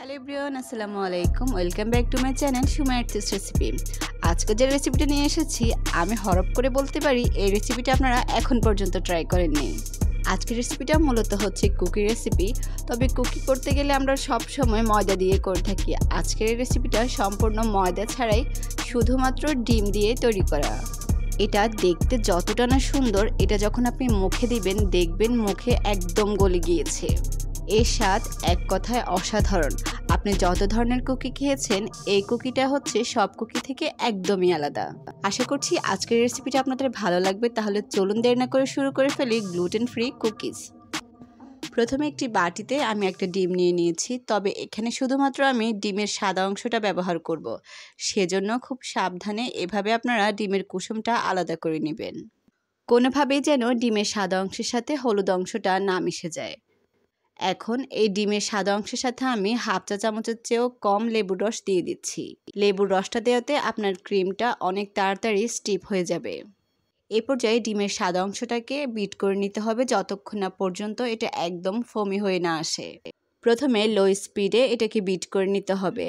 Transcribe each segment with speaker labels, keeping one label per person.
Speaker 1: Hello everyone, আসসালামু আলাইকুম। Welcome back to my channel সুমাইয়ার রেসিপি। আজকে যে রেসিপিটা নিয়ে এসেছি, আমি হরপ করে বলতে পারি এই রেসিপিটা আপনারা এখন পর্যন্ত ট্রাই করেননি। আজকের রেসিপিটা মূলত হচ্ছে কুকি রেসিপি। তবে কুকি করতে গেলে আমরা সব সময় ময়দা দিয়ে করে থাকি। আজকের এই রেসিপিটা সম্পূর্ণ ময়দা ছাড়াই শুধুমাত্র ডিম দিয়ে তৈরি করা। এটা দেখতে যতটা না সুন্দর, এটা যখন আপনি মুখে দিবেন দেখবেন মুখে একদম গলে গিয়েছে। এর স্বাদ এক কথায় অসাধারণ। আপনি যত ধরনের কুকি খেয়েছেন, এই কুকিটা হচ্ছে সব কুকি থেকে একদমই আলাদা। আশা করছি আজকের রেসিপিটা আপনাদের ভালো লাগবে। তাহলে চলুন দেরি না করে শুরু করে ফেলি গ্লুটেন ফ্রি কুকিজ। প্রথমে একটি বাটিতে আমি একটা ডিম নিয়ে নিয়েছি। তবে এখানে শুধুমাত্র আমি ডিমের সাদা অংশটা ব্যবহার করব। সেজন্য খুব সাবধানে এভাবে আপনারা ডিমের কুসুমটা আলাদা করে নেবেন। কোনোভাবেই যেন ডিমের সাদা অংশের সাথে হলুদ অংশটা না মিশে যায়। এখন এই ডিমের সাদা অংশের সাথে আমি হাফ চা চামচের চেয়েও কম লেবুর রস দিয়ে দিচ্ছি। লেবুর রসটা দেওয়াতে আপনার ক্রিমটা অনেক তাড়াতাড়ি স্টিপ হয়ে যাবে। এই পর্যায়ে ডিমের সাদা অংশটাকে বিট করে নিতে হবে যতক্ষণ না পর্যন্ত এটা একদম ফোমি হয়ে না আসে। প্রথমে লো স্পিডে এটাকে বিট করে নিতে হবে।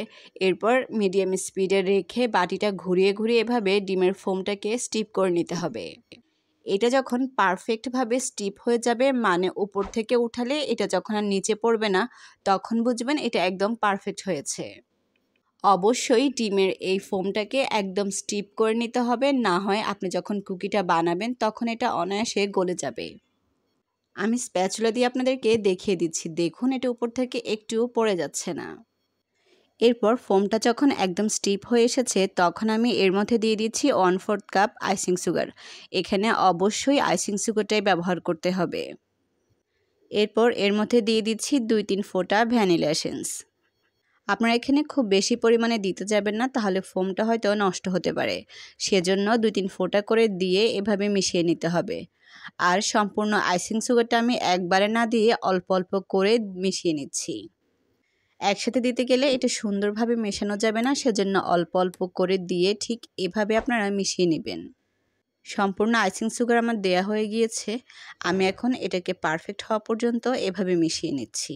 Speaker 1: এরপর মিডিয়াম স্পিডে রেখে বাটিটা ঘুরিয়ে ঘুরিয়ে এভাবে ডিমের ফোমটাকে স্টিপ করে নিতে হবে। এটা যখন পারফেক্টভাবে স্টিপ হয়ে যাবে, মানে উপর থেকে উঠালে এটা যখন আর নিচে পড়বে না, তখন বুঝবেন এটা একদম পারফেক্ট হয়েছে। অবশ্যই ডিমের এই ফোমটাকে একদম স্টিপ করে নিতে হবে, না হয় আপনি যখন কুকিটা বানাবেন তখন এটা অনায়াসে গলে যাবে। আমি স্প্যাচুলা দিয়ে আপনাদেরকে দেখিয়ে দিচ্ছি, দেখুন এটা উপর থেকে একটুও পড়ে যাচ্ছে না। এরপর ফোমটা যখন একদম স্টিপ হয়ে এসেছে, তখন আমি এর মধ্যে দিয়ে দিচ্ছি 1/4 কাপ আইসিং সুগার। এখানে অবশ্যই আইসিং সুগারটাই ব্যবহার করতে হবে। এরপর এর মধ্যে দিয়ে দিচ্ছি 2-3 ফোঁটা ভ্যানিলা এসেন্স। আপনারা এখানে খুব বেশি পরিমাণে দিতে যাবেন না, তাহলে ফোমটা হয়তো নষ্ট হতে পারে। সেজন্য 2-3 ফোঁটা করে দিয়ে এভাবে মিশিয়ে নিতে হবে। আর সম্পূর্ণ আইসিং সুগারটা আমি একবারে না দিয়ে অল্প অল্প করে মিশিয়ে নিচ্ছি। একসাথে দিতে গেলে এটা সুন্দরভাবে মেশানো যাবে না, সেজন্য অল্প অল্প করে দিয়ে ঠিক এভাবে আপনারা মিশিয়ে নেবেন। সম্পূর্ণ আইসিং সুগার আমার দেয়া হয়ে গিয়েছে। আমি এখন এটাকে পারফেক্ট হওয়া পর্যন্ত এভাবে মিশিয়ে নিচ্ছি।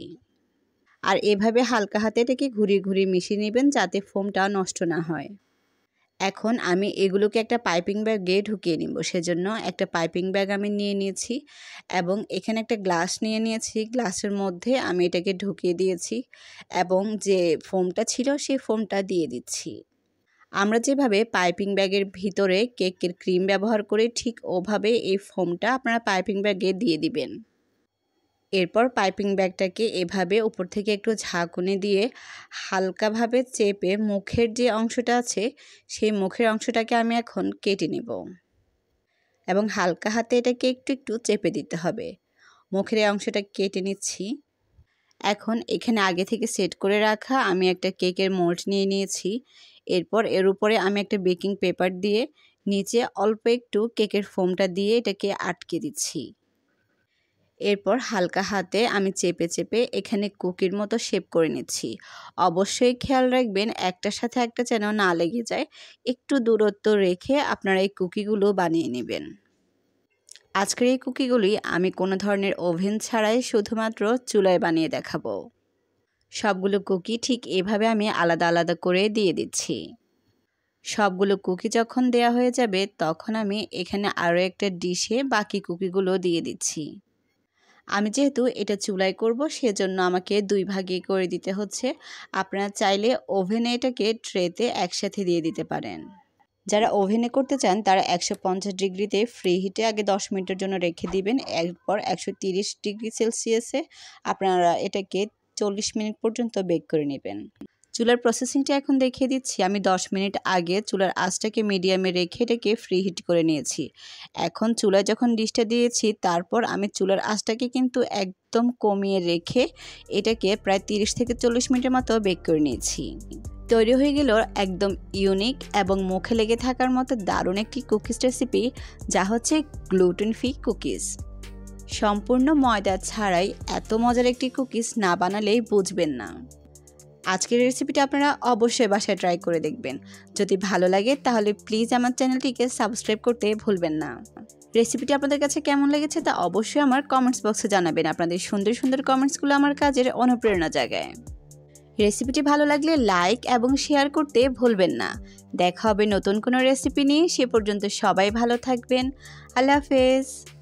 Speaker 1: আর এভাবে হালকা হাতে এটাকে ঘুরিয়ে ঘুরিয়ে মিশিয়ে নেবেন যাতে ফোমটা নষ্ট না হয়। এখন আমি এগুলোকে একটা পাইপিং ব্যাগে ঢুকিয়ে নিব। সেজন্য একটা পাইপিং ব্যাগ আমি নিয়ে নিয়েছি এবং এখানে একটা গ্লাস নিয়ে নিয়েছি। গ্লাসের মধ্যে আমি এটাকে ঢুকিয়ে দিয়েছি এবং যে ফোমটা ছিল সেই ফোমটা দিয়ে দিচ্ছি। আমরা যেভাবে পাইপিং ব্যাগের ভিতরে কেকের ক্রিম ব্যবহার করি, ঠিক ওভাবে এই ফোমটা আপনারা পাইপিং ব্যাগে দিয়ে দিবেন। এরপর পাইপিং ব্যাগটাকে এভাবে উপর থেকে একটু ঝাঁকুনি দিয়ে হালকাভাবে চেপে মুখের যে অংশটা আছে সেই মুখের অংশটাকে আমি এখন কেটে নেব এবং হালকা হাতে এটাকে একটু একটু চেপে দিতে হবে। মুখের এই অংশটা কেটে নিচ্ছি। এখন এখানে আগে থেকে সেট করে রাখা আমি একটা কেকের মোল্ড নিয়ে নিয়েছি। এরপর এর উপরে আমি একটা বেকিং পেপার দিয়ে নিচে অল্প একটু কেকের ফোমটা দিয়ে এটাকে আটকে দিচ্ছি। এরপর হালকা হাতে আমি চেপে চেপে এখানে কুকির মতো শেপ করে নিচ্ছি। অবশ্যই খেয়াল রাখবেন একটার সাথে একটা যেন না লেগে যায়। একটু দূরত্ব রেখে আপনারা এই কুকিগুলো বানিয়ে নেবেন। আজকের এই কুকিগুলি আমি কোনো ধরনের ওভেন ছাড়াই শুধুমাত্র চুলায় বানিয়ে দেখাবো। সবগুলো কুকি ঠিক এভাবে আমি আলাদা আলাদা করে দিয়ে দিচ্ছি। সবগুলো কুকি যখন দেয়া হয়ে যাবে, তখন আমি এখানে আরও একটা ডিশে বাকি কুকিগুলো দিয়ে দিচ্ছি। আমি যেহেতু এটা চুলায় করব, সেজন্য আমাকে 2 ভাগে করে দিতে হচ্ছে। আপনারা চাইলে ওভেনে এটাকে ট্রেতে একসাথে দিয়ে দিতে পারেন। যারা ওভেনে করতে চান তারা 150 ডিগ্রিতে ফ্রি হিটে আগে 10 মিনিটের জন্য রেখে দিবেন। এরপর 130 ডিগ্রি সেলসিয়াসে আপনারা এটাকে 40 মিনিট পর্যন্ত বেক করে নেবেন। চুলার প্রসেসিংটা এখন দেখিয়ে দিচ্ছি। আমি 10 মিনিট আগে চুলার আঁচটাকে মিডিয়ামে রেখে এটাকে ফ্রি হিট করে নিয়েছি। এখন চুলায় যখন ডিশটা দিয়েছি, তারপর আমি চুলার আঁচটাকে কিন্তু একদম কমিয়ে রেখে এটাকে প্রায় 30 থেকে 40 মিনিটের মতো বেক করে নিয়েছি। তৈরি হয়ে গেল একদম ইউনিক এবং মুখে লেগে থাকার মতো দারুণ একটি কুকিজ রেসিপি, যা হচ্ছে গ্লুটেন ফ্রি কুকিজ। সম্পূর্ণ ময়দা ছাড়াই এত মজার একটি কুকিজ না বানালেই বুঝবেন না। আজকের রেসিপিটা আপনারা অবশ্যই বাসায় ট্রাই করে দেখবেন। যদি ভালো লাগে তাহলে প্লিজ আমার চ্যানেলটিকে সাবস্ক্রাইব করতে ভুলবেন না। রেসিপিটি আপনাদের কাছে কেমন লেগেছে তা অবশ্যই আমার কমেন্টস বক্সে জানাবেন। আপনাদের সুন্দর সুন্দর কমেন্টসগুলো আমার কাজের অনুপ্রেরণা জাগায়। রেসিপিটি ভালো লাগলে লাইক এবং শেয়ার করতে ভুলবেন না। দেখা হবে নতুন কোনো রেসিপি নিয়ে, সে পর্যন্ত সবাই ভালো থাকবেন। আল্লাহ হাফেজ।